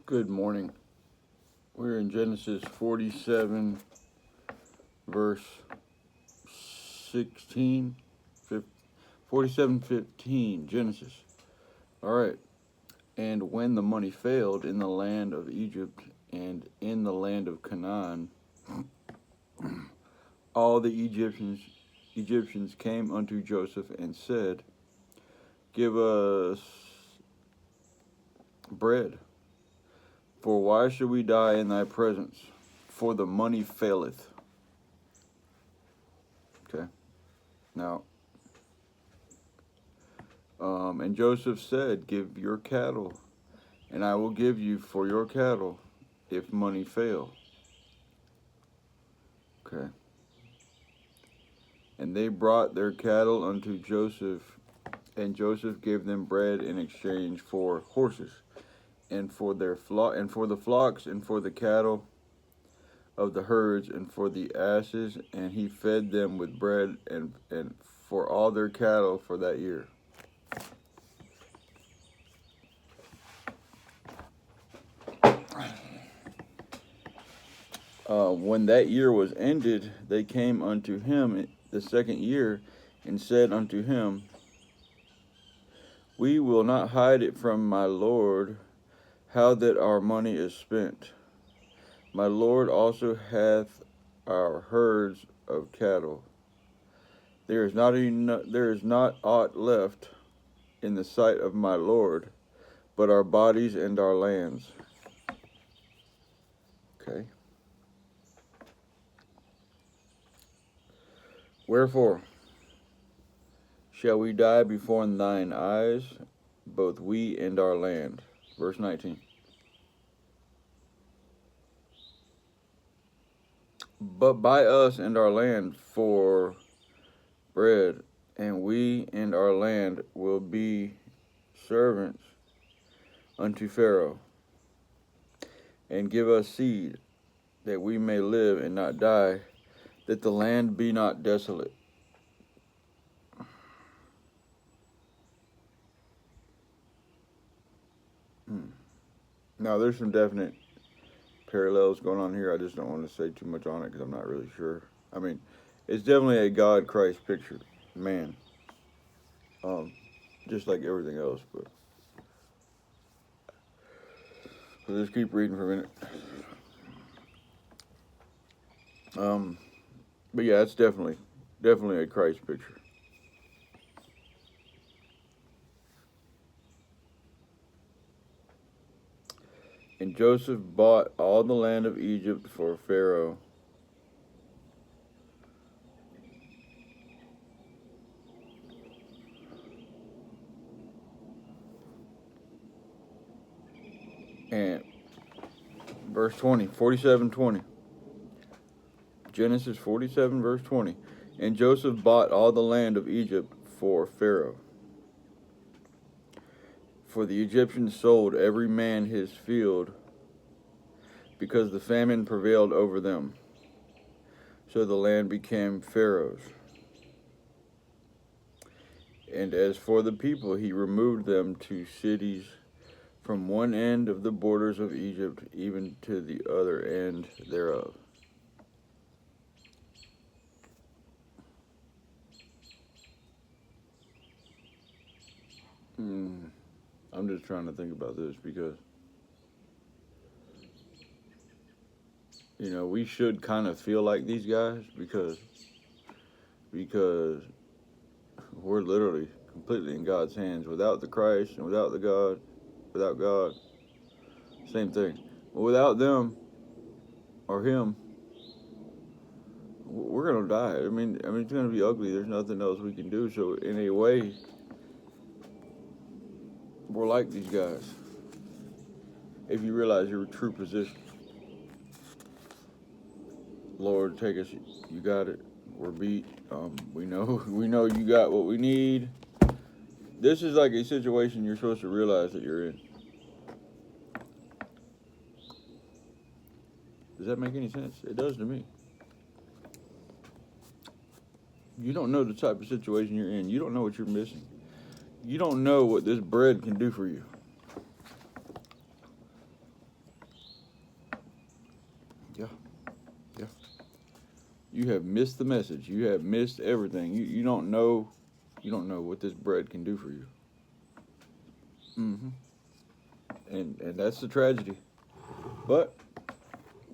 Good morning. We're in Genesis 47, verse 16, 47:15. Genesis. All right. And when the money failed in the land of Egypt and in the land of Canaan, all the Egyptians came unto Joseph and said, Give us bread, for why should we die in thy presence? For the money faileth. Okay. Now, and Joseph said, Give your cattle, and I will give you for your cattle, if money fail. Okay. And they brought their cattle unto Joseph, and Joseph gave them bread in exchange for horses, and for their and for the flocks, and for the cattle of the herds, and for the asses, and he fed them with bread and for all their cattle for that year. When that year was ended, they came unto him the second year, and said unto him, We will not hide it from my Lord, how that our money is spent. My Lord also hath our herds of cattle. There is not aught left in the sight of my Lord, but our bodies and our lands. Okay. Wherefore shall we die before thine eyes, both we and our land? Verse 19. But buy us and our land for bread, and we and our land will be servants unto Pharaoh, and give us seed, that we may live and not die, that the land be not desolate. Now, there's some definite parallels going on here. I just don't want to say too much on it because I'm not really sure. I mean, it's definitely a God-Christ picture, man. Just like everything else, but so let's keep reading for a minute. But yeah, it's definitely a Christ picture. And Joseph bought all the land of Egypt for Pharaoh, and verse 20, 47:20. Genesis 47, verse 20. And Joseph bought all the land of Egypt for Pharaoh. For the Egyptians sold every man his field, because the famine prevailed over them. So the land became Pharaoh's. And as for the people, he removed them to cities from one end of the borders of Egypt even to the other end thereof. I'm just trying to think about this because, we should kind of feel like these guys because we're literally completely in God's hands. Without the Christ and without God, same thing. But without them or him, we're gonna die. I mean, it's gonna be ugly. There's nothing else we can do. So in a way, we're like these guys. If you realize your true position, Lord, take us. You got it. We're beat. We know you got what we need. This is like a situation you're supposed to realize that you're in. Does that make any sense? It does to me. You don't know the type of situation you're in. You don't know what you're missing. You don't know what this bread can do for you. You have missed the message. You have missed everything. You don't know. You don't know what this bread can do for you. Mm-hmm. And that's the tragedy. But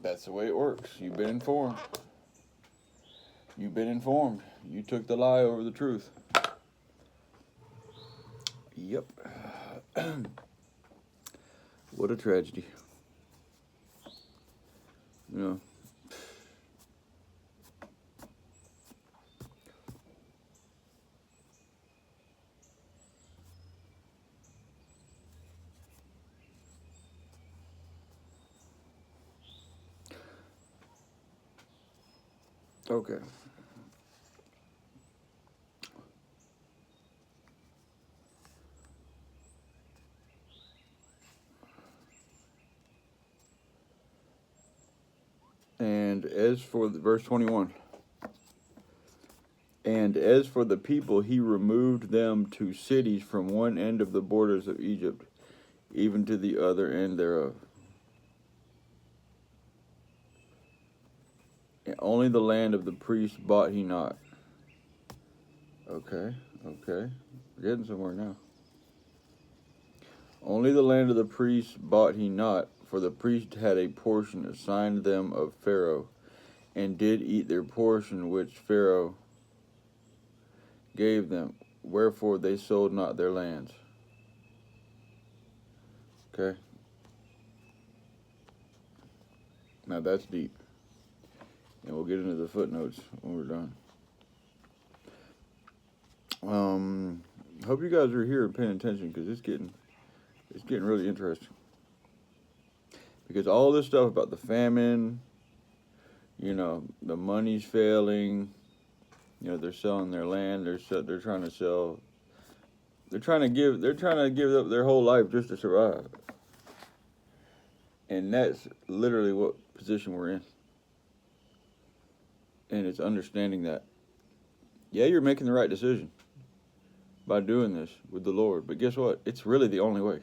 that's the way it works. You've been informed. You've been informed. You took the lie over the truth. Yep. What a tragedy. You know. Okay. And as for verse 21, and as for the people, he removed them to cities from one end of the borders of Egypt, even to the other end thereof. And only the land of the priests bought he not. Okay. We're getting somewhere now. Only the land of the priests bought he not, for the priest had a portion assigned them of Pharaoh, and did eat their portion which Pharaoh gave them, wherefore they sold not their lands. Okay. Now that's deep. And we'll get into the footnotes when we're done. Hope you guys are here and paying attention, because it's getting really interesting. Because all this stuff about the famine, you know, the money's failing, you know, they're selling their land, they're trying to sell, they're trying to give up their whole life just to survive. And that's literally what position we're in. And it's understanding that, yeah, you're making the right decision by doing this with the Lord, but guess what? It's really the only way.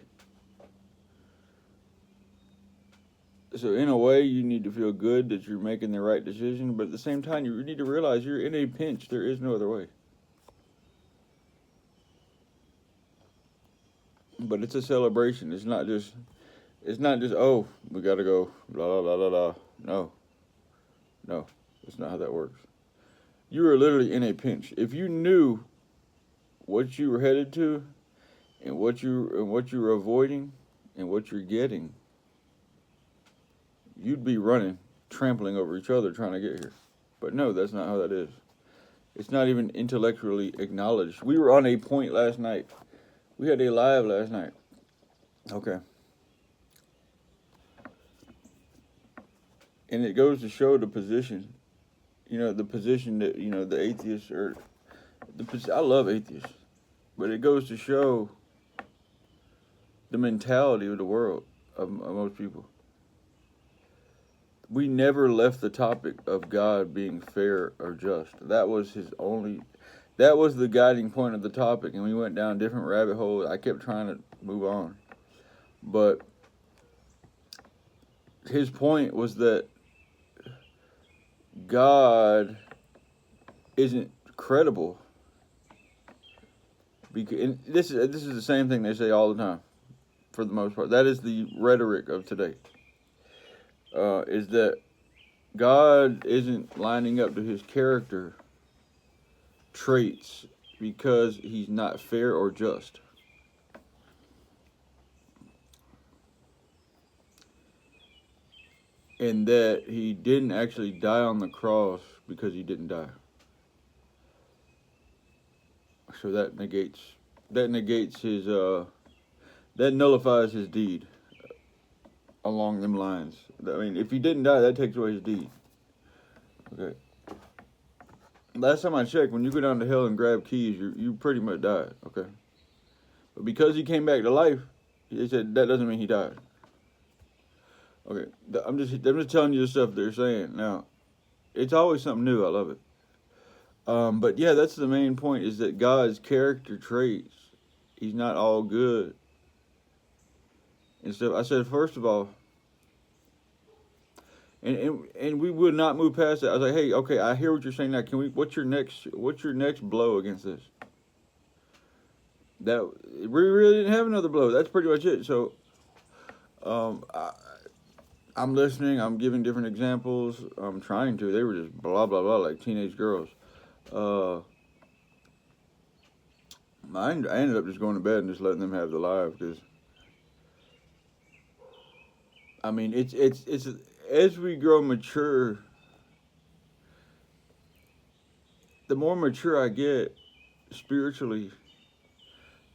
So in a way, you need to feel good that you're making the right decision, but at the same time, you need to realize you're in a pinch. There is no other way. But it's a celebration. It's not just, oh, we got to go, blah, blah, blah, blah, blah. No, that's not how that works. You are literally in a pinch. If you knew what you were headed to, and what you're avoiding, and what you're getting, you'd be running, trampling over each other trying to get here. But no, that's not how that is. It's not even intellectually acknowledged. We were on a point last night. We had a live last night. Okay. And it goes to show the position, you know, the position that, you know, the atheists are, I love atheists, but it goes to show the mentality of the world, of most people. We never left the topic of God being fair or just. That was the guiding point of the topic, and we went down different rabbit holes. I kept trying to move on. But his point was that God isn't credible. And this is the same thing they say all the time, for the most part. That is the rhetoric of today. Is that God isn't lining up to his character traits because he's not fair or just. And that he didn't actually die on the cross because he didn't die. So that negates his, that nullifies his deed along them lines. I mean, if he didn't die, that takes away his deed. Okay. Last time I checked, when you go down to hell and grab keys, you pretty much died. Okay. But because he came back to life, they said that doesn't mean he died. Okay. I'm just telling you the stuff they're saying. Now, it's always something new. I love it. But yeah, that's the main point, is that God's character traits, he's not all good. And so I said, first of all, And we would not move past that. I was like, hey, okay, I hear what you're saying now. What's your next blow against this? That we really didn't have another blow. That's pretty much it. So, I'm listening. I'm giving different examples. I'm trying to. They were just blah blah blah like teenage girls. I ended up just going to bed and just letting them have the live because, I mean, it's as we grow mature, the more mature I get spiritually,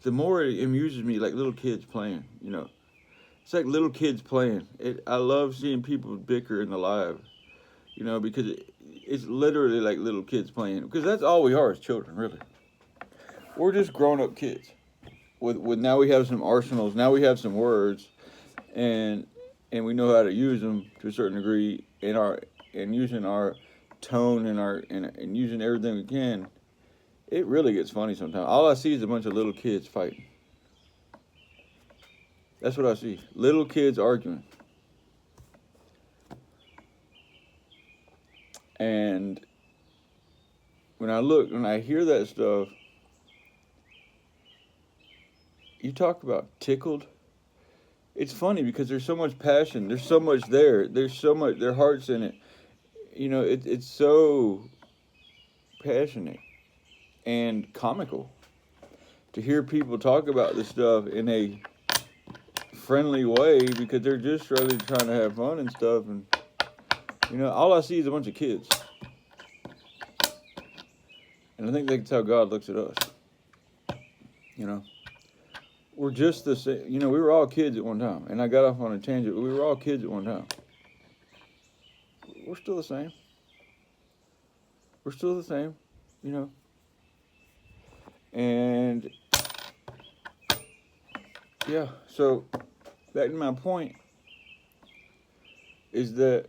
the more it amuses me, like little kids playing. It's like little kids playing. I love seeing people bicker in the live, because it's literally like little kids playing. Because that's all we are as children, really. We're just grown-up kids. With now we have some arsenals. Now we have some words, and we know how to use them to a certain degree. And using our tone and using everything we can, it really gets funny sometimes. All I see is a bunch of little kids fighting. That's what I see. Little kids arguing. And when I hear that stuff, you talk about tickled. It's funny because there's so much passion. There's so much there. There's so much, their heart's in it. It's so passionate and comical to hear people talk about this stuff in a friendly way because they're just really trying to have fun and stuff. And, all I see is a bunch of kids. And I think that's how God looks at us. We're just the same. We were all kids at one time. And I got off on a tangent, but we were all kids at one time. We're still the same. We're still the same, And, yeah, so back to my point is that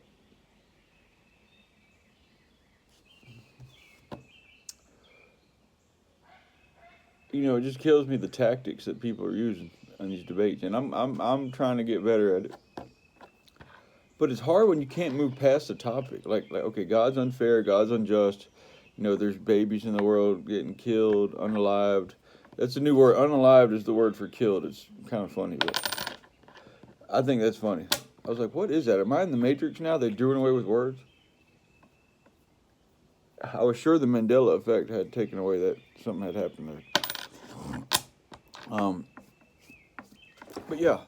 it just kills me the tactics that people are using on these debates, and I'm trying to get better at it. But it's hard when you can't move past the topic. Like okay, God's unfair, God's unjust. There's babies in the world getting killed, unalived. That's a new word. Unalived is the word for killed. It's kind of funny, but I think that's funny. I was like, what is that? Am I in the Matrix now? They're doing away with words? I was sure the Mandela effect had taken away that something had happened there. But yeah.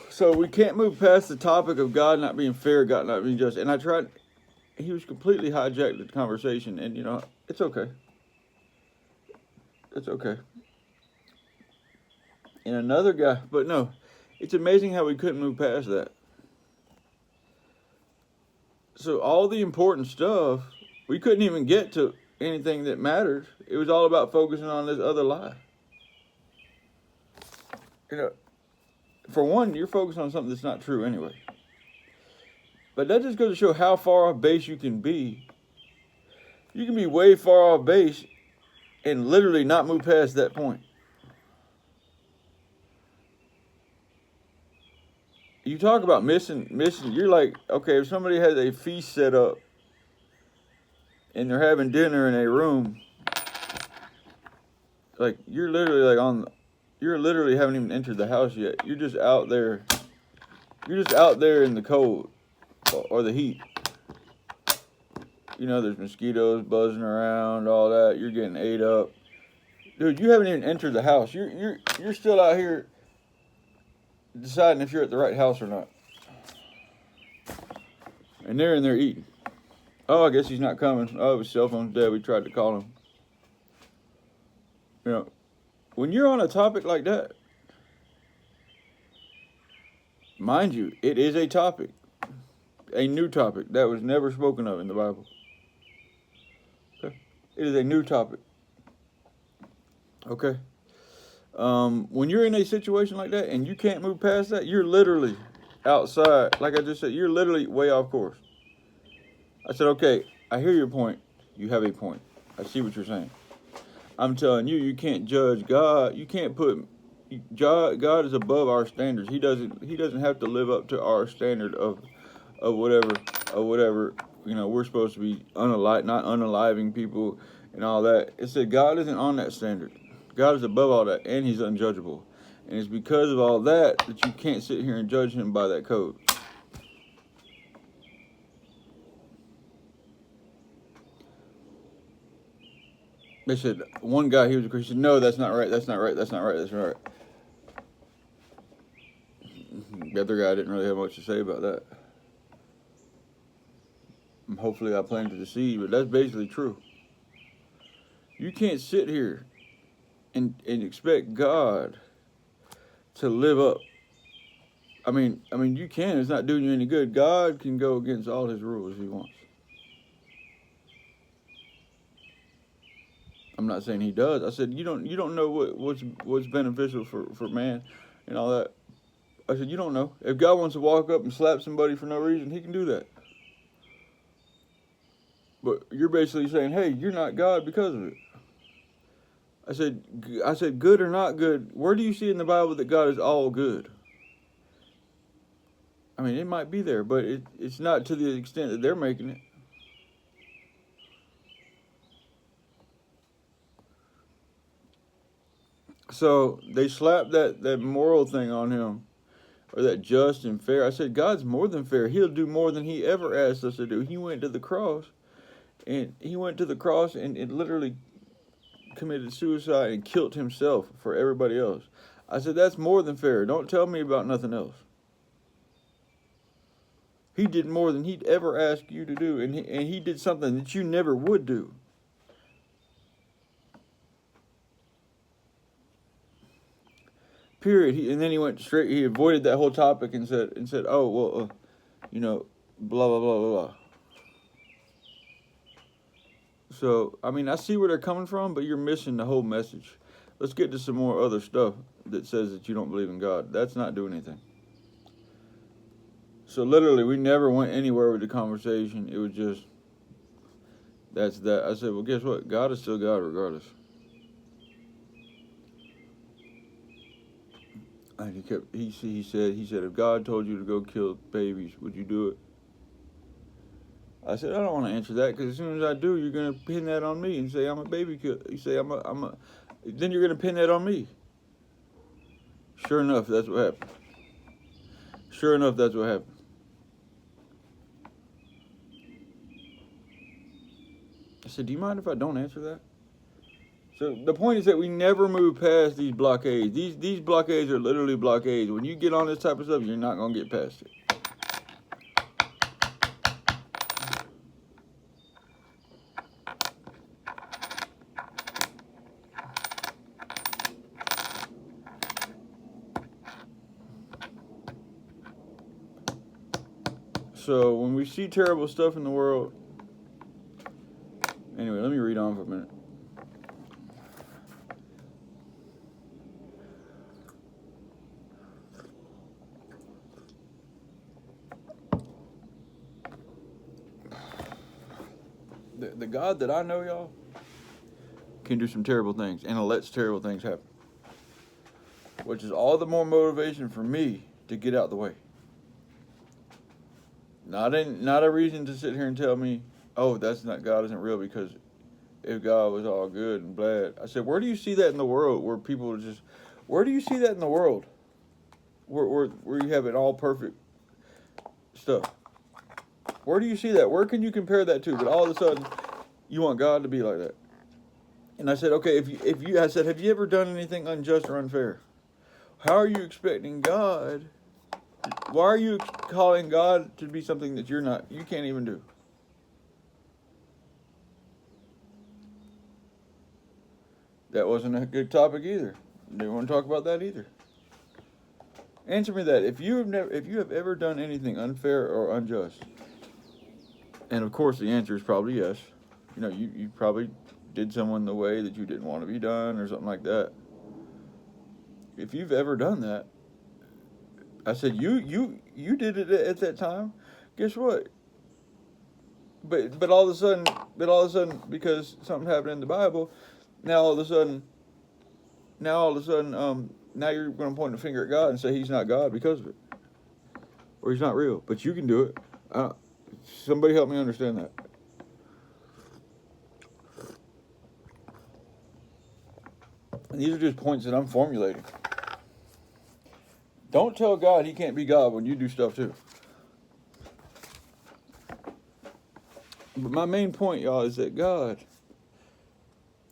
So we can't move past the topic of God not being fair, God not being just. And I tried, he was completely hijacked the conversation. And, it's okay. It's okay. And another guy, but no, it's amazing how we couldn't move past that. So all the important stuff, we couldn't even get to anything that mattered. It was all about focusing on this other lie. For one, you're focused on something that's not true anyway. But that just goes to show how far off base you can be. You can be way far off base and literally not move past that point. You talk about missing. You're like, okay, if somebody has a feast set up and they're having dinner in a room, like you're literally haven't even entered the house yet. You're just out there. You're just out there in the cold or the heat. There's mosquitoes buzzing around, all that. You're getting ate up. Dude, you haven't even entered the house. You're still out here deciding if you're at the right house or not. And they're in there eating. Oh, I guess he's not coming. Oh, his cell phone's dead. We tried to call him. When you're on a topic like that, mind you, it is a topic. A new topic that was never spoken of in the Bible. Okay? It is a new topic. Okay? When you're in a situation like that and you can't move past that, you're literally outside. Like I just said, you're literally way off course. I said, okay, I hear your point. You have a point. I see what you're saying. I'm telling you, you can't judge God. You God is above our standards. He doesn't have to live up to our standard of whatever we're supposed to be not unaliving people and all that. It said God isn't on that standard. God is above all that, and He's unchangeable. And it's because of all that that you can't sit here and judge Him by that code. They said, one guy, he was a Christian. No, that's not right. That's not right. That's not right. That's not right. The other guy didn't really have much to say about that. Hopefully I planted the seed, but that's basically true. You can't sit here and expect God to live up. I mean, you can. It's not doing you any good. God can go against all His rules if He wants. I'm not saying He does. I said you don't know what's beneficial for man and all that. I said you don't know. If God wants to walk up and slap somebody for no reason, He can do that. But you're basically saying, hey, you're not God because of it. I said, good or not good, where do you see in the Bible that God is all good? I mean, it might be there, but it's not to the extent that they're making it. So they slapped that moral thing on Him, or that just and fair. I said, God's more than fair. He'll do more than He ever asked us to do. He went to the cross, and it literally committed suicide and killed Himself for everybody else. I said, that's more than fair. Don't tell me about nothing else. He did more than He'd ever ask you to do, and he did something that you never would do. Period. And then he went straight. He avoided that whole topic and said, oh well, blah blah blah blah blah. So I mean, I see where they're coming from, but you're missing the whole message. Let's get to some more other stuff that says that you don't believe in God. That's not doing anything. So literally, we never went anywhere with the conversation. It was just, that's that. I said, well, guess what? God is still God regardless. And he said, if God told you to go kill babies, would you do it? I said, I don't want to answer that, because as soon as I do, you're going to pin that on me and say I'm a baby killer. You say then you're going to pin that on me. Sure enough, that's what happened. I said, do you mind if I don't answer that? So the point is that we never move past these blockades. These blockades are literally blockades. When you get on this type of stuff, you're not going to get past it. So when we see terrible stuff in the world, anyway, let me read on for a minute. The God that I know, y'all, can do some terrible things and lets terrible things happen, which is all the more motivation for me to get out the way. Not a reason to sit here and tell me, oh, God isn't real, because if God was all good and bad. I said, where do you see that in the world where people are just, where do you see that in the world where you have it all perfect stuff? Where do you see that? Where can you compare that to? But all of a sudden, you want God to be like that. And I said, okay, have you ever done anything unjust or unfair? How are you expecting God? Why are you calling God to be something that you can't even do? That wasn't a good topic either. Didn't want to talk about that either. Answer me that. If you have ever done anything unfair or unjust, and of course the answer is probably yes. You probably did someone the way that you didn't want to be done or something like that. If you've ever done that, I said you did it at that time. Guess what? But all of a sudden, because something happened in the Bible, now all of a sudden now all of a sudden, now you're going to point the finger at God and say He's not God because of it, or He's not real. But you can do it. Somebody help me understand that. And these are just points that I'm formulating. Don't tell God He can't be God when you do stuff too. But my main point, y'all, is that God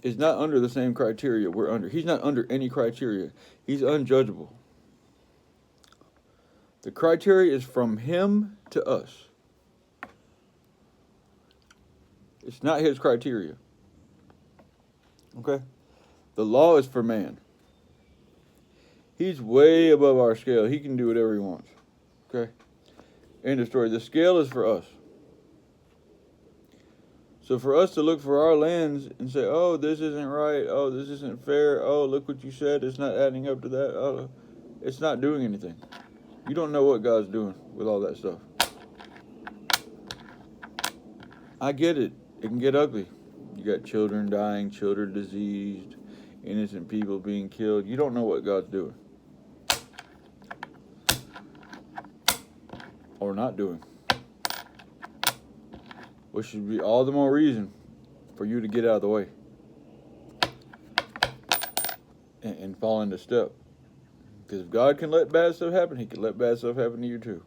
is not under the same criteria we're under. He's not under any criteria. He's unjudgeable. The criteria is from Him to us. It's not His criteria. Okay? The law is for man. He's way above our scale. He can do whatever He wants. Okay? End of story. The scale is for us. So for us to look for our lens and say, oh, this isn't right. Oh, this isn't fair. Oh, look what you said. It's not adding up to that. Oh, it's not doing anything. You don't know what God's doing with all that stuff. I get it. It can get ugly. You got children dying, children diseased, innocent people being killed. You don't know what God's doing. Or not doing. Which should be all the more reason for you to get out of the way. And fall into step. Because if God can let bad stuff happen, He can let bad stuff happen to you too.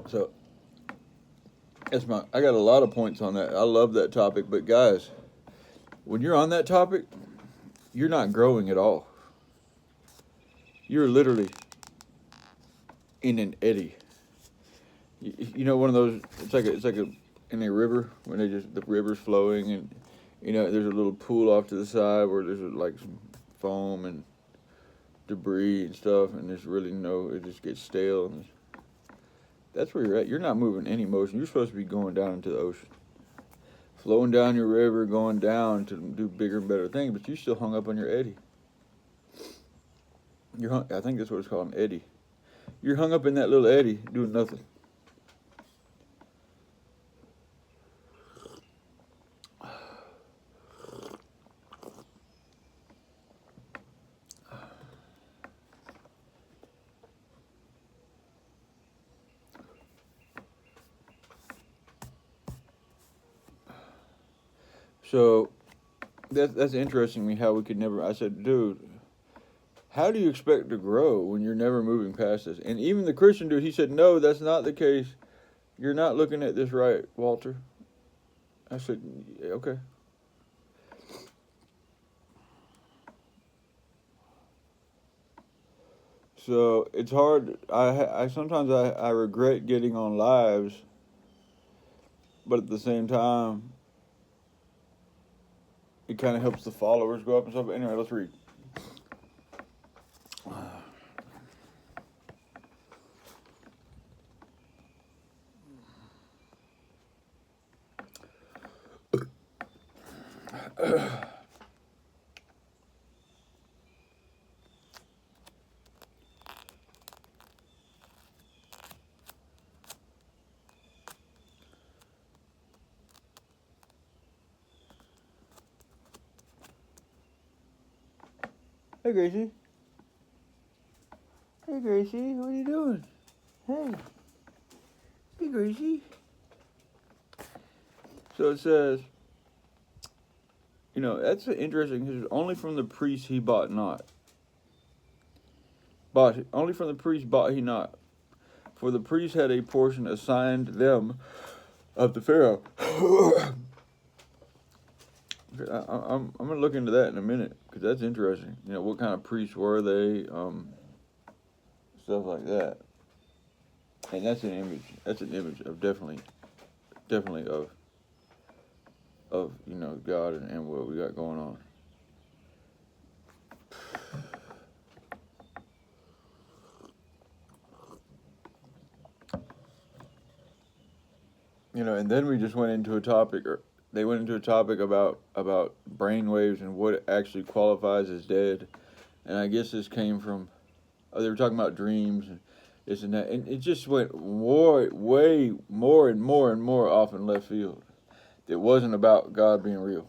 So, I got a lot of points on that. I love that topic. But guys, when you're on that topic, you're not growing at all. You're literally in an eddy. You know, one of those. It's like in a river when the river's flowing, and there's a little pool off to the side where there's like some foam and debris and stuff, and there's really it just gets stale. And that's where you're at. You're not moving any motion. You're supposed to be going down into the ocean, flowing down your river, going down to do bigger and better things, but you still hung up on your eddy. I think that's what it's called, an eddy. You're hung up in that little eddy doing nothing. So that's interesting to me how we could never. I said, dude, how do you expect to grow when you're never moving past this? And even the Christian dude, he said, no, that's not the case. You're not looking at this right, Walter. I said, yeah, okay. So it's hard. I sometimes I regret getting on lives, but at the same time, it kind of helps the followers go up and stuff. But anyway, let's read. Hey, Gracie. Hey, Gracie. What are you doing? Hey. Hey, Gracie. So it says, that's interesting because only from the priest he bought not. Only from the priest bought he not. For the priest had a portion assigned them of the Pharaoh. I'm going to look into that in a minute because that's interesting. What kind of priests were they? Stuff like that. And that's an image. That's an image of definitely of God and what we got going on. And then we just went into a topic, or they went into a topic about brainwaves and what actually qualifies as dead. And I guess this came from, they were talking about dreams and this and that. And it just went way more and more off in left field. It wasn't about God being real.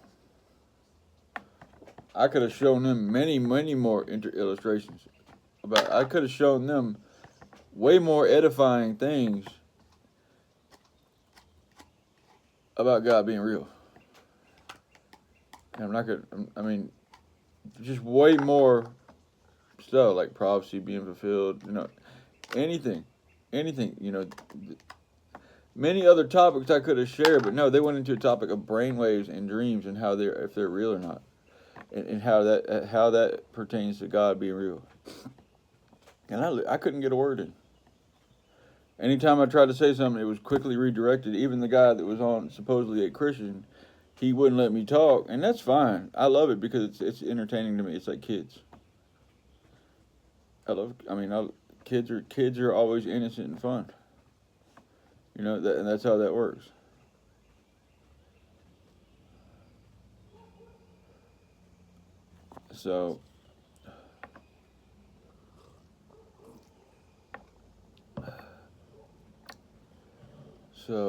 I could have shown them many, many more illustrations about. I could have shown them way more edifying things about God being real. And I'm not gonna. I mean, just way more stuff like prophecy being fulfilled. Anything. Many other topics I could have shared, but no, they went into a topic of brainwaves and dreams and how if they're real or not, and how that pertains to God being real. And I couldn't get a word in. Anytime I tried to say something, it was quickly redirected. Even the guy that was on supposedly a Christian, he wouldn't let me talk, and that's fine. I love it because it's entertaining to me. It's like kids. Kids are always innocent and fun. And that's how that works. So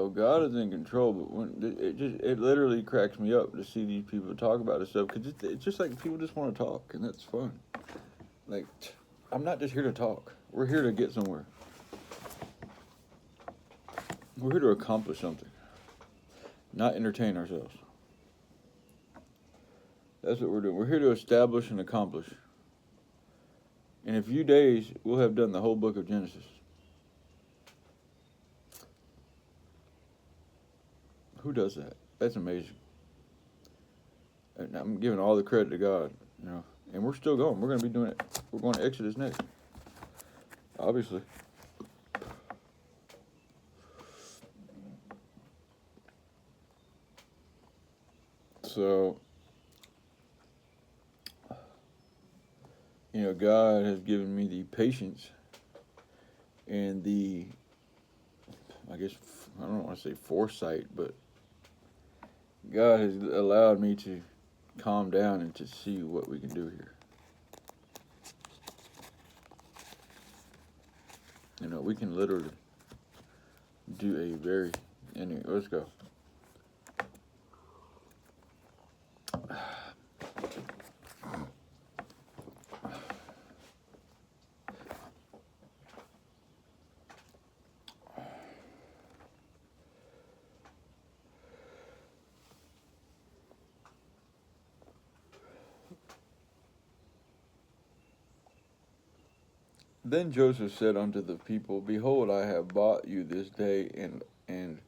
God is in control, but it literally cracks me up to see these people talk about this stuff, because it's just like people just want to talk, and that's fun. Like, I'm not just here to talk. We're here to get somewhere. We're here to accomplish something, not entertain ourselves. That's what we're doing. We're here to establish and accomplish. In a few days, we'll have done the whole book of Genesis. Who does that? That's amazing. And I'm giving all the credit to God, and we're still going. We're going to be doing it. We're going to Exodus next, obviously. So, God has given me the patience and the, I guess, I don't want to say foresight, but God has allowed me to calm down and to see what we can do here. We can literally do anyway, let's go. Then Joseph said unto the people, Behold, I have bought you this day and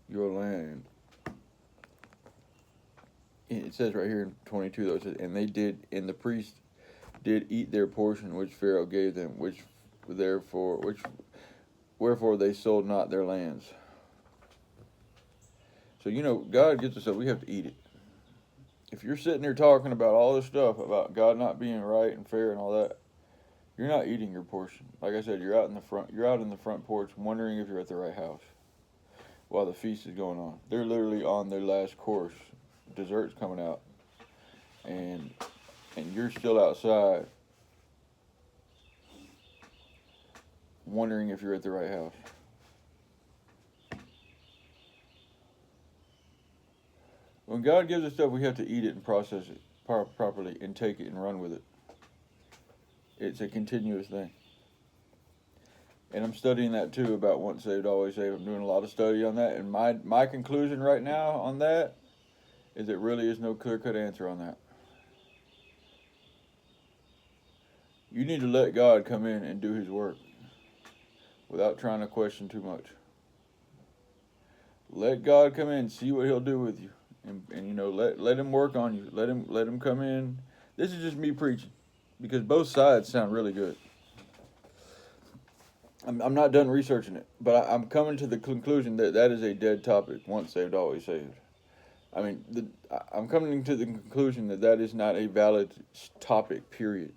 your land. It says right here in 22, though, it says, and the priests did eat their portion which Pharaoh gave them, wherefore they sold not their lands. So, God gives us stuff, we have to eat it. If you're sitting there talking about all this stuff about God not being right and fair and all that, you're not eating your portion. Like I said, you're out in the front porch wondering if you're at the right house while the feast is going on. They're literally on their last course. Dessert's coming out. And you're still outside wondering if you're at the right house. When God gives us stuff, we have to eat it and process it properly and take it and run with it. It's a continuous thing. And I'm studying that too about once saved, always saved. I'm doing a lot of study on that. And my conclusion right now on that is there really is no clear-cut answer on that. You need to let God come in and do his work without trying to question too much. Let God come in and see what he'll do with you. And let him work on you. Let him come in. This is just me preaching, because both sides sound really good. I'm not done researching it, but I'm coming to the conclusion that is a dead topic. Once saved, always saved. I'm coming to the conclusion that is not a valid topic, period.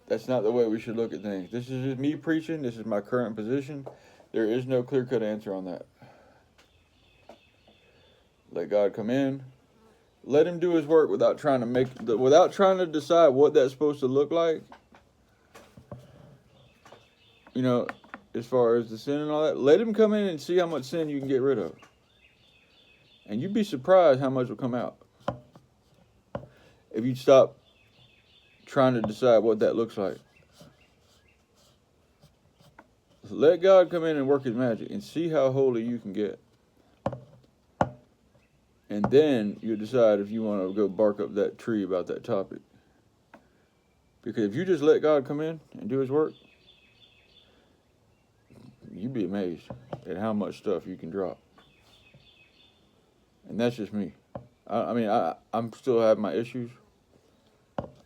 That's not the way we should look at things. This is just me preaching. This is my current position. There is no clear-cut answer on that. Let God come in. Let him do his work without trying to decide what that's supposed to look like. As far as the sin and all that. Let him come in and see how much sin you can get rid of. And you'd be surprised how much will come out if you stop trying to decide what that looks like. Let God come in and work his magic and see how holy you can get. And then you decide if you want to go bark up that tree about that topic. Because if you just let God come in and do his work, you'd be amazed at how much stuff you can drop. And that's just me. I'm still having my issues.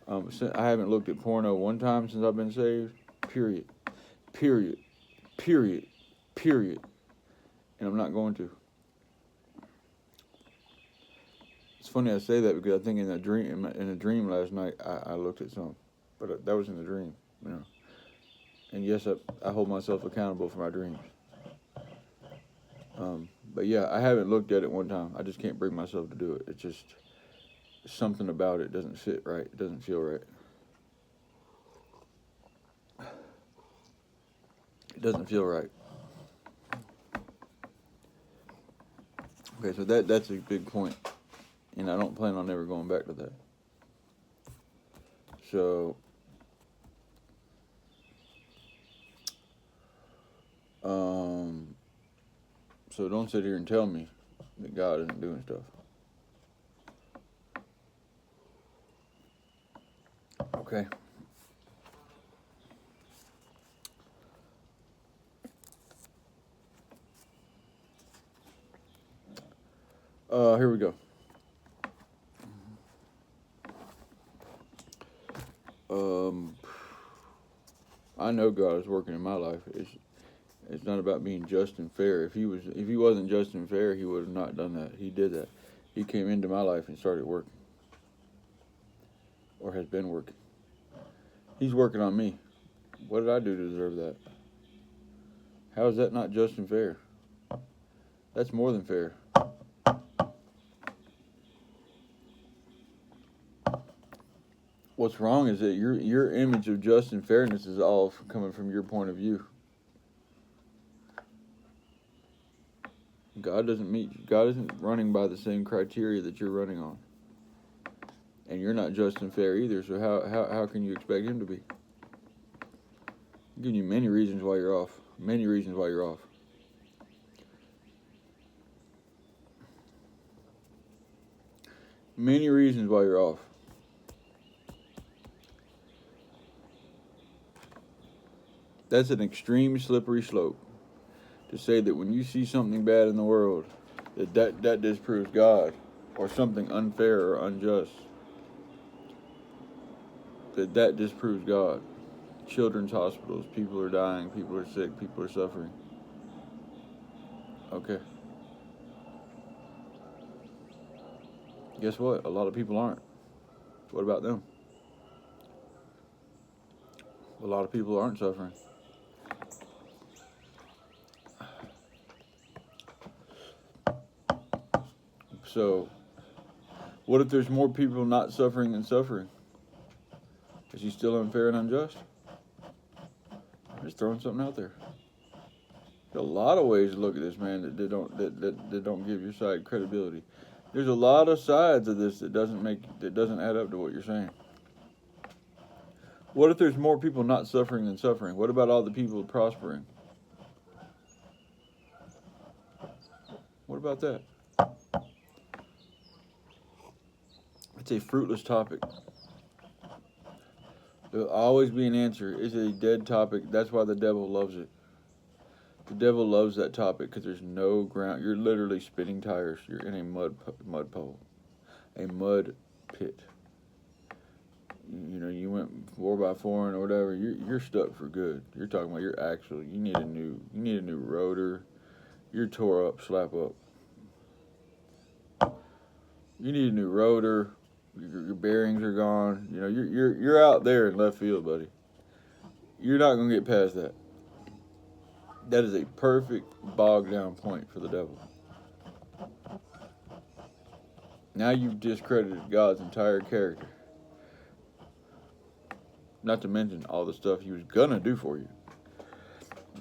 I haven't looked at porno one time since I've been saved. Period. And I'm not going to. It's funny I say that because I think in a dream last night I looked at something, but that was in the dream, you know. And yes, I hold myself accountable for my dreams. But yeah, I haven't looked at it one time. I just can't bring myself to do it. It's just something about it doesn't fit right. It doesn't feel right. It doesn't feel right. Okay, so that's a big point, and I don't plan on ever going back to that. So, so don't sit here and tell me that God isn't doing stuff. Okay. Here we go. I know God is working in my life. It's not about being just and fair. If he wasn't just and fair, he would have not done that. He did that. He came into my life and started working, or has been working. He's working on me. What did I do to deserve that? How is that not just and fair? That's more than fair. What's wrong is that your image of just and fairness is all coming from your point of view. God isn't running by the same criteria that you're running on. And you're not just and fair either, so how can you expect him to be? I'm giving you many reasons why you're off. Many reasons why you're off. Many reasons why you're off. That's an extreme slippery slope to say that when you see something bad in the world, that disproves God, or something unfair or unjust, that disproves God. Children's hospitals, people are dying, people are sick, people are suffering. Okay. Guess what? A lot of people aren't. What about them? A lot of people aren't suffering. So, what if there's more people not suffering than suffering? Is he still unfair and unjust? I'm just throwing something out there. There's a lot of ways to look at this, man, that don't give your side credibility. There's a lot of sides of this that doesn't add up to what you're saying. What if there's more people not suffering than suffering? What about all the people prospering? What about that? It's a fruitless topic. There'll always be an answer. It's a dead topic. That's why the devil loves it. The devil loves that topic because there's no ground. You're literally spinning tires. You're in a mud pole, a mud pit. You know, you went 4x4 and whatever. You're stuck for good. You're talking about you need a new rotor. You're tore up, slap up. You need a new rotor. Your bearings are gone. You know, you're out there in left field, buddy. You're not gonna get past that. That is a perfect bogged down point for the devil. Now you've discredited God's entire character. Not to mention all the stuff he was gonna do for you.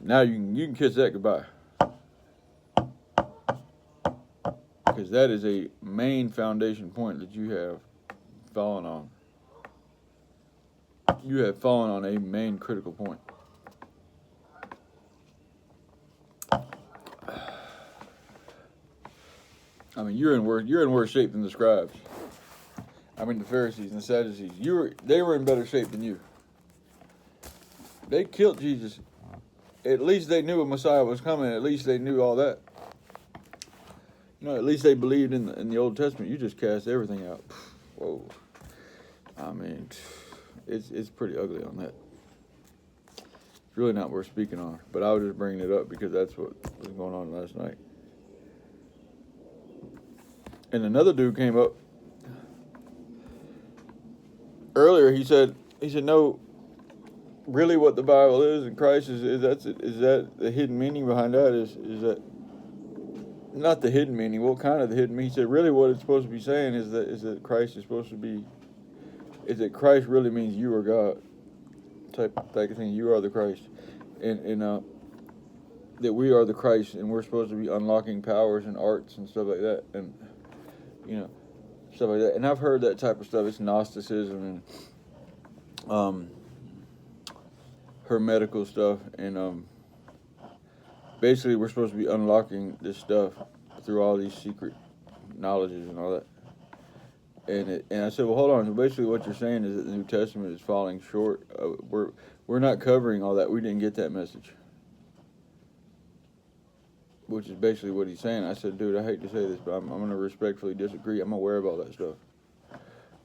Now you can kiss that goodbye. Because that is a main foundation point that you have fallen on. You have fallen on a main critical point. I mean, you're in worse shape than the scribes. I mean, the Pharisees and the Sadducees. They were in better shape than you. They killed Jesus. At least they knew a Messiah was coming. At least they knew all that. At least they believed in the Old Testament. You just cast everything out. Whoa. I mean, it's pretty ugly on that. It's really not worth speaking on. But I was just bringing it up because that's what was going on last night. And another dude came up earlier. He said, no, really what the Bible is and Christ is that the hidden meaning behind that is that not the hidden meaning. What kind of the hidden meaning? He said, really what it's supposed to be saying is that Christ is supposed to be, is that Christ really means you are God. Type of thing. You are the Christ. And that we are the Christ and we're supposed to be unlocking powers and arts and stuff like that. And, stuff like that. And I've heard that type of stuff. It's Gnosticism and hermetical stuff. And basically we're supposed to be unlocking this stuff through all these secret knowledges and all that. And I said, well, hold on. So basically what you're saying is that the New Testament is falling short. We're not covering all that. We didn't get that message. Which is basically what he's saying. I said, dude, I hate to say this, but I'm going to respectfully disagree. I'm aware of all that stuff.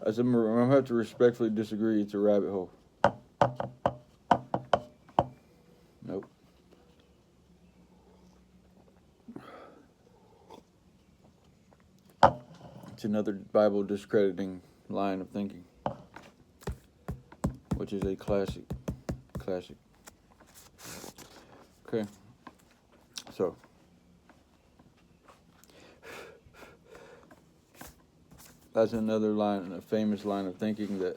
I said, I'm going to have to respectfully disagree. It's a rabbit hole. Nope. It's another Bible discrediting line of thinking, which is a classic. Okay. So. That's another line, a famous line of thinking that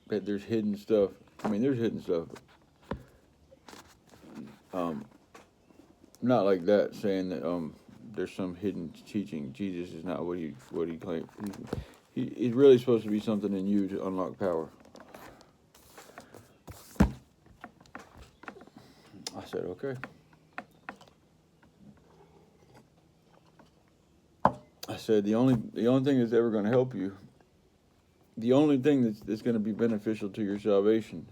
there's hidden stuff. I mean, there's hidden stuff. Not like that, saying that there's some hidden teaching. Jesus is not what he claimed. He's really supposed to be something in you to unlock power. I said, okay. I said, the only thing that's ever going to help you, the only thing that's going to be beneficial to your salvation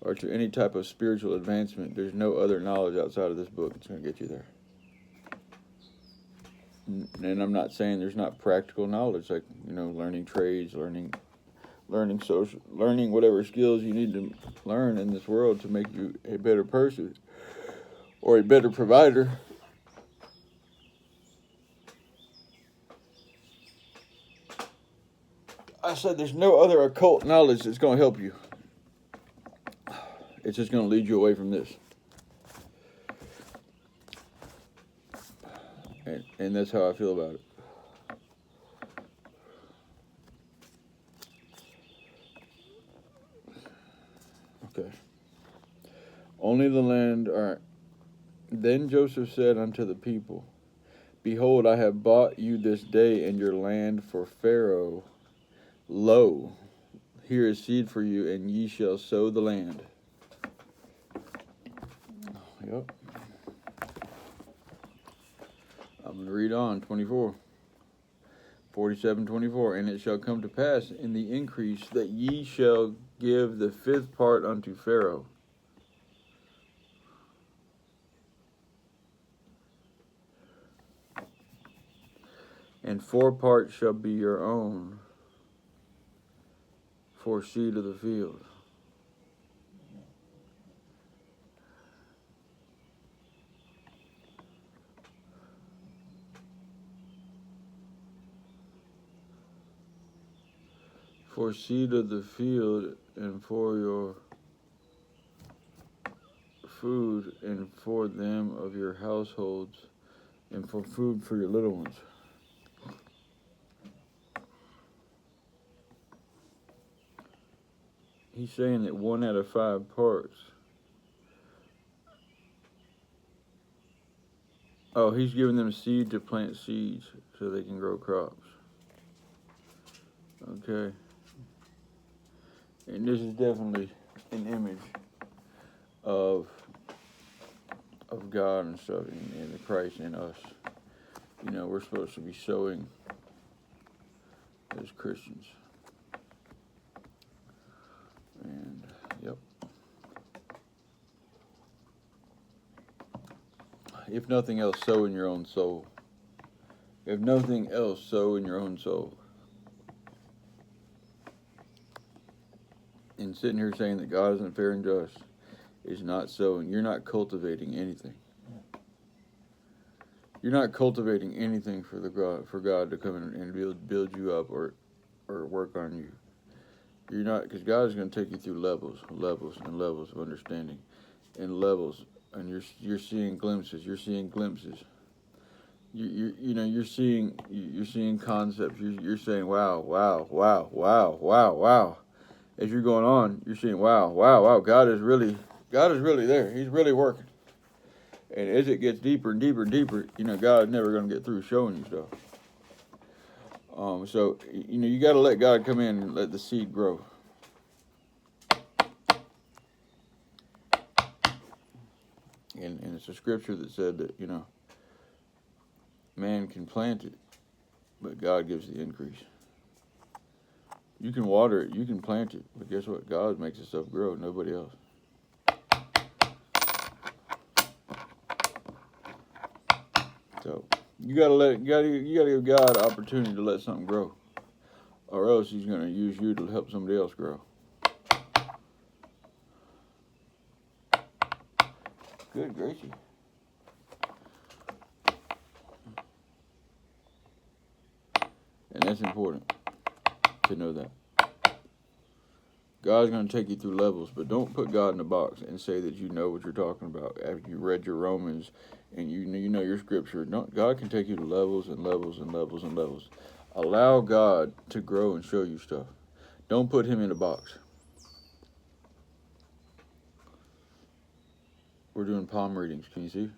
or to any type of spiritual advancement, there's no other knowledge outside of this book that's going to get you there. And I'm not saying there's not practical knowledge, like, learning trades, learning social, learning whatever skills you need to learn in this world to make you a better person or a better provider. I said there's no other occult knowledge that's going to help you. It's just going to lead you away from this. And that's how I feel about it. Okay. Only the land are... Then Joseph said unto the people, Behold, I have bought you this day and your land for Pharaoh. Lo, here is seed for you, and ye shall sow the land. Yep. I'm going to read on, 24. 47:24. And it shall come to pass in the increase that ye shall give the fifth part unto Pharaoh. And 4 parts shall be your own for seed of the field. For seed of the field and for your food and for them of your households and for food for your little ones. He's saying that 1 out of 5 parts Oh, he's giving them seed to plant seeds so they can grow crops. Okay. And this is definitely an image of God and stuff, and the Christ in us. You know, we're supposed to be sowing as Christians. And, yep. If nothing else, sow in your own soul. If nothing else, sow in your own soul. And sitting here saying that God isn't fair and just is not sowing. You're not cultivating anything. You're not cultivating anything for God to come in and build you up or work on you. You're not, because God is going to take you through levels and levels of understanding, and levels, and you're seeing glimpses. You're seeing glimpses. You're seeing concepts. You're saying wow. As you're going on, you're seeing wow. God is really there. He's really working. And as it gets deeper and deeper and deeper, God is never going to get through showing you stuff. So you got to let God come in and let the seed grow. And it's a scripture that said that man can plant it, but God gives the increase. You can water it, you can plant it, but guess what? God makes the stuff grow, nobody else. So you gotta give God an opportunity to let something grow, or else He's gonna use you to help somebody else grow. Good gracious. And that's important to know that. God's going to take you through levels, but don't put God in a box and say that you know what you're talking about after you read your Romans and you know your scripture. God can take you to levels and levels and levels and levels. Allow God to grow and show you stuff. Don't put Him in a box. We're doing palm readings. Can you see?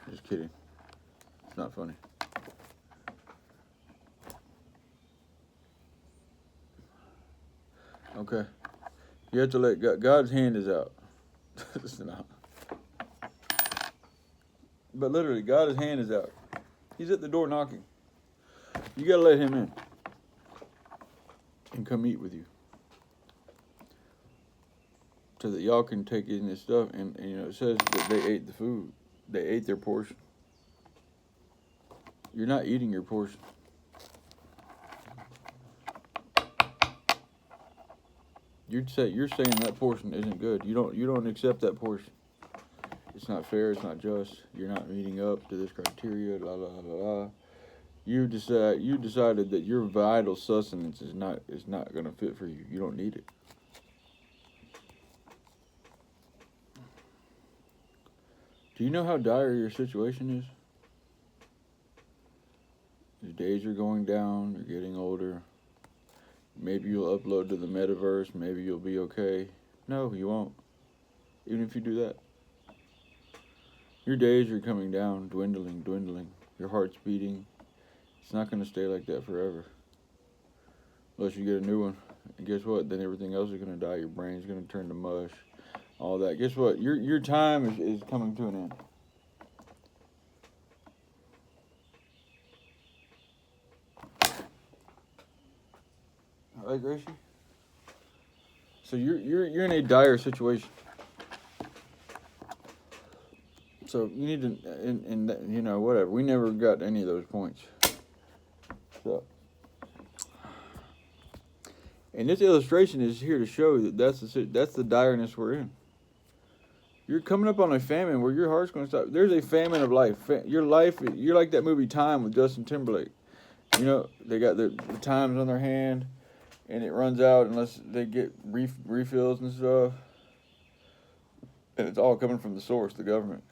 Just kidding. It's not funny. Okay. You have to let God's hand is out. It's not. But literally, God's hand is out. He's at the door knocking. You got to let Him in and come eat with you, so that y'all can take in this stuff. And it says that they ate the food. They ate their portion. You're not eating your portion. You're saying that portion isn't good. You don't accept that portion. It's not fair. It's not just. You're not meeting up to this criteria. La la la la. You decided that your vital sustenance is not going to fit for you. You don't need it. Do you know how dire your situation is? Your days are going down. You're getting older. Maybe you'll upload to the metaverse. Maybe you'll be okay. No, you won't. Even if you do that. Your days are coming down, dwindling. Your heart's beating. It's not going to stay like that forever. Unless you get a new one. And guess what? Then everything else is going to die. Your brain's going to turn to mush. All that. Guess what? Your time is coming to an end. All right, Gracie? So you're in a dire situation. So you need to, and whatever. We never got any of those points. So, and this illustration is here to show that that's the direness we're in. You're coming up on a famine where your heart's going to stop. There's a famine of life. Your life, you're like that movie Time with Justin Timberlake. They got the times on their hand, and it runs out unless they get refills and stuff. And it's all coming from the source, the government.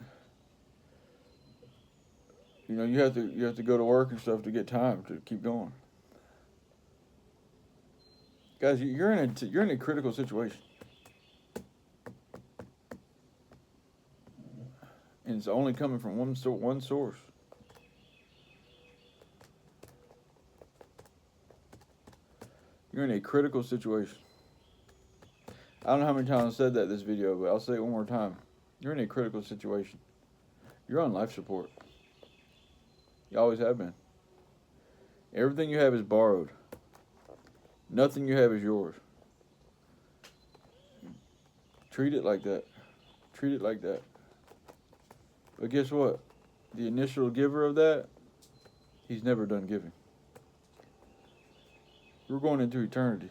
You have to go to work and stuff to get time to keep going. Guys, you're in a critical situation. And it's only coming from one source. You're in a critical situation. I don't know how many times I said that in this video, but I'll say it one more time. You're in a critical situation. You're on life support. You always have been. Everything you have is borrowed. Nothing you have is yours. Treat it like that. Treat it like that. But guess what? The initial giver of that, he's never done giving. We're going into eternity.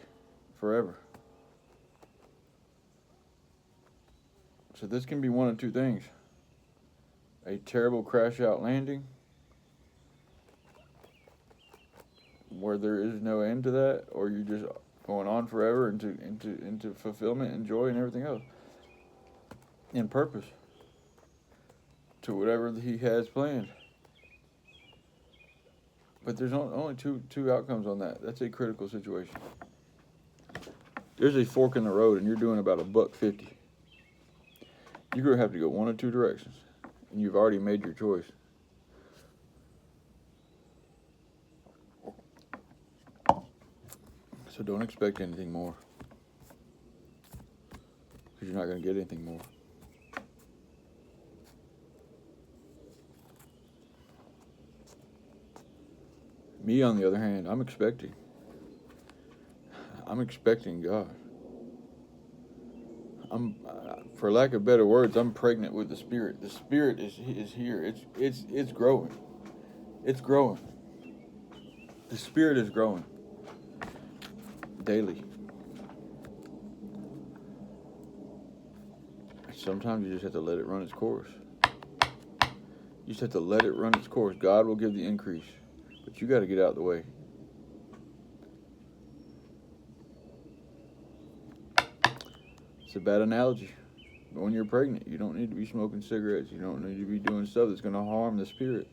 Forever. So this can be one of two things. A terrible crash out landing, where there is no end to that, or you're just going on forever into fulfillment and joy and everything else. And purpose. To whatever he has planned. But there's only two outcomes on that. That's a critical situation. There's a fork in the road and you're doing about $1.50. You're going to have to go one of two directions. And you've already made your choice. So don't expect anything more. Because you're not going to get anything more. Me, on the other hand, I'm expecting God. For lack of better words, I'm pregnant with the Spirit. The Spirit is here. It's growing. It's growing. The Spirit is growing daily. Sometimes you just have to let it run its course. You just have to let it run its course. God will give the increase. But you got to get out of the way. It's a bad analogy. But when you're pregnant, you don't need to be smoking cigarettes. You don't need to be doing stuff that's going to harm the Spirit.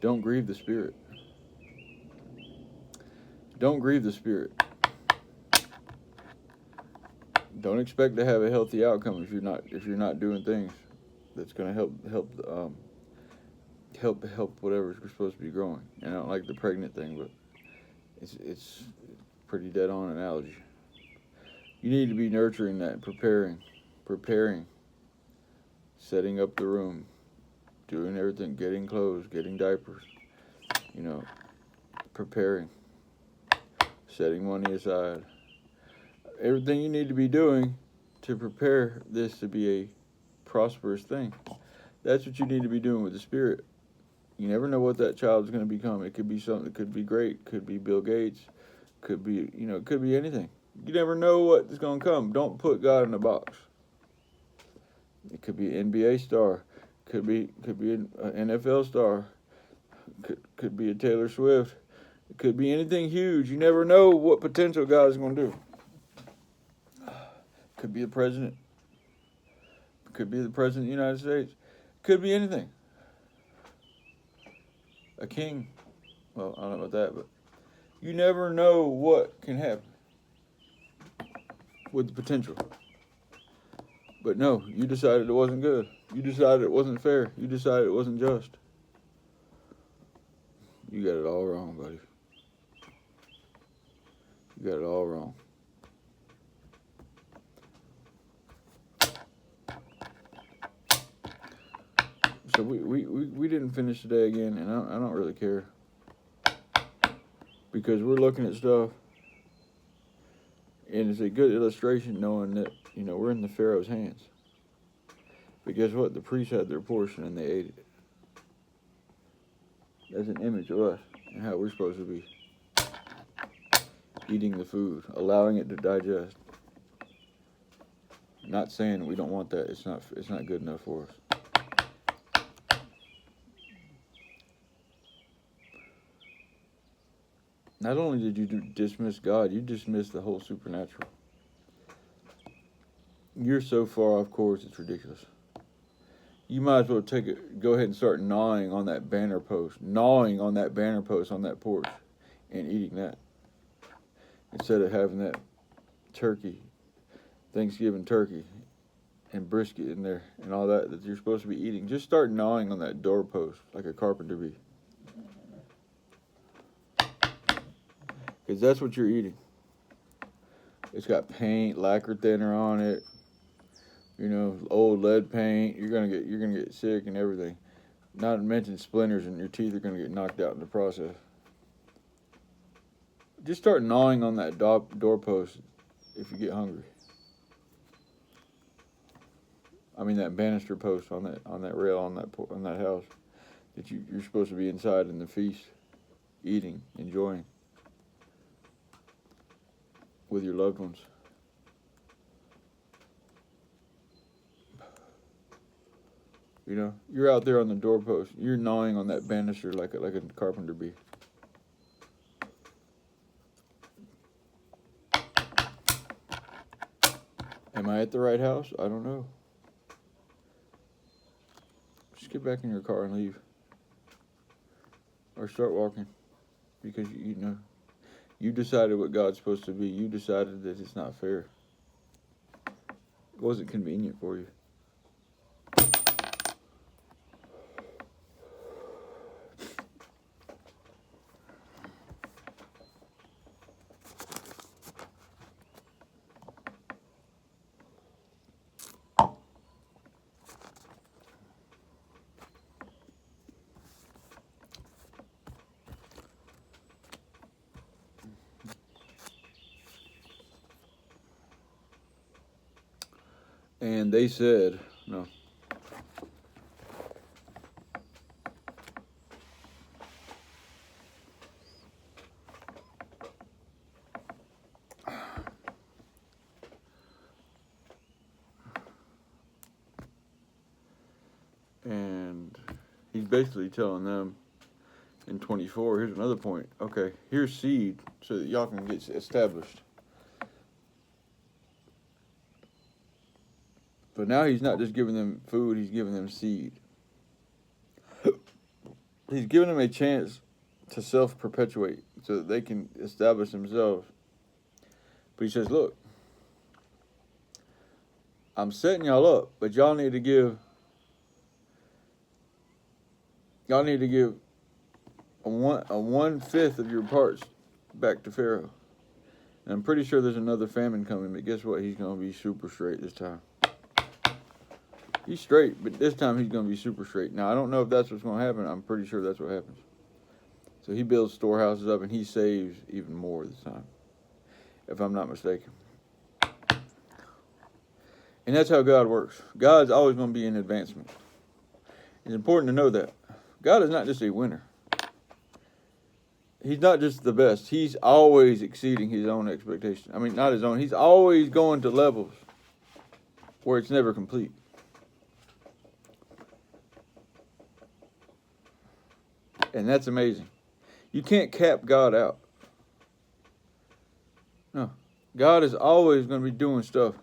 Don't grieve the Spirit. Don't grieve the Spirit. Don't expect to have a healthy outcome if you're not doing things that's going to help whatever's supposed to be growing. And I don't like the pregnant thing, but it's pretty dead on analogy. You need to be nurturing that, preparing, setting up the room, doing everything, getting clothes, getting diapers, preparing, setting money aside. Everything you need to be doing to prepare this to be a prosperous thing. That's what you need to be doing with the Spirit. You never know what that child is going to become. It could be something that could be great. Could be Bill Gates. Could be, it could be anything. You never know what is going to come. Don't put God in a box. It could be an NBA star. Could be an NFL star. Could be a Taylor Swift. It could be anything huge. You never know what potential God is going to do. Could be the president. Could be the president of the United States. Could be anything. A king. Well, I don't know about that, but you never know what can happen with the potential. But no, you decided it wasn't good. You decided it wasn't fair. You decided it wasn't just. You got it all wrong, buddy. You got it all wrong. So we didn't finish today again, and I don't really care. Because we're looking at stuff, and it's a good illustration knowing that, we're in the Pharaoh's hands. But guess what? The priests had their portion, and they ate it. That's an image of us and how we're supposed to be. Eating the food, allowing it to digest. Not saying we don't want that. It's not good enough for us. Not only did you dismiss God, you dismissed the whole supernatural. You're so far off course, it's ridiculous. You might as well go ahead and start gnawing on that banner post on that porch, and eating that. Instead of having that Thanksgiving turkey, and brisket in there and all that you're supposed to be eating. Just start gnawing on that doorpost like a carpenter bee. Because that's what you're eating. It's got paint, lacquer thinner on it. You know, old lead paint. You're gonna get sick and everything. Not to mention splinters, and your teeth are gonna get knocked out in the process. Just start gnawing on that doorpost if you get hungry. I mean that banister post on that rail on that house that you're supposed to be inside in the feast, eating, enjoying with your loved ones. You know, you're out there on the doorpost. You're gnawing on that banister like a carpenter bee. Am I at the right house? I don't know. Just get back in your car and leave. Or start walking. Because, you know, you decided what God's supposed to be. You decided that it's not fair. It wasn't convenient for you. And they said, no. And he's basically telling them in 24, here's another point. Okay, here's seed so that y'all can get established. But now he's not just giving them food, he's giving them seed. He's giving them a chance to self-perpetuate so that they can establish themselves. But he says, look, I'm setting y'all up, but y'all need to give a 1/5 of your parts back to Pharaoh. And I'm pretty sure there's another famine coming, but guess what? He's going to be super straight this time. He's straight, but this time he's going to be super straight. Now, I don't know if that's what's going to happen. I'm pretty sure that's what happens. So he builds storehouses up, and he saves even more this time, if I'm not mistaken. And that's how God works. God's always going to be in advancement. It's important to know that. God is not just a winner. He's not just the best. He's always exceeding his own expectation. I mean, not his own. He's always going to levels where it's never complete. And that's amazing. You can't cap God out. No. God is always going to be doing stuff.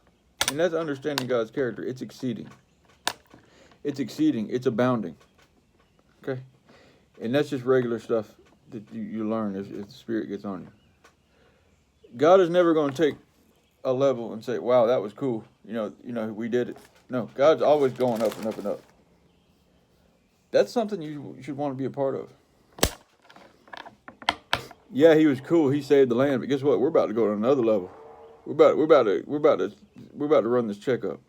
And that's understanding God's character. It's exceeding. It's exceeding. It's abounding. Okay? And that's just regular stuff that you learn if the Spirit gets on you. God is never going to take a level and say, wow, that was cool. You know, we did it. No, God's always going up and up and up. That's something you should want to be a part of. Yeah, he was cool. He saved the land, but guess what? We're about to go to another level. We're about to run this checkup.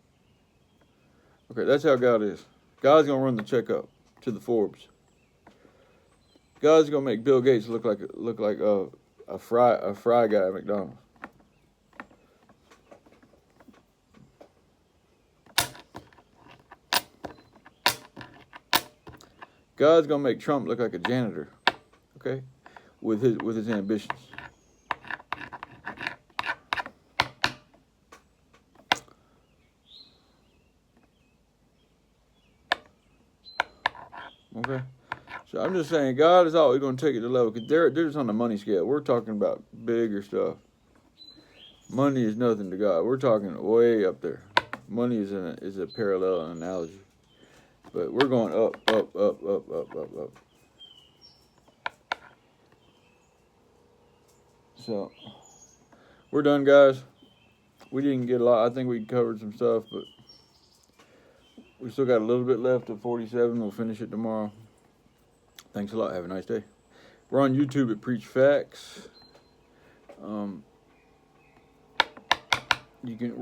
Okay, that's how God is. God's gonna run the checkup to the Forbes. God's gonna make Bill Gates look like a fry guy at McDonald's. God's gonna make Trump look like a janitor. Okay, with his ambitions. Okay, so I'm just saying God is always going to take it to level because they're just on the money scale. We're talking about bigger stuff. Money is nothing to God. We're talking way up there. Money is a parallel analogy, but we're going up, up, up, up, up, up, up. So we're done, guys. We didn't get a lot. I think we covered some stuff, but We still got a little bit left of 47. We'll finish it tomorrow. Thanks a lot. Have a nice day. We're on YouTube at Preach Facts. We're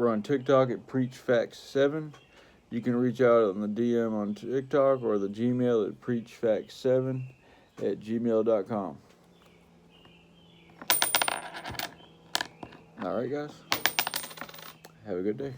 on TikTok at Preach Facts 7. You can reach out on the DM on TikTok or the Gmail at preachfacts7@gmail.com. All right, guys. Have a good day.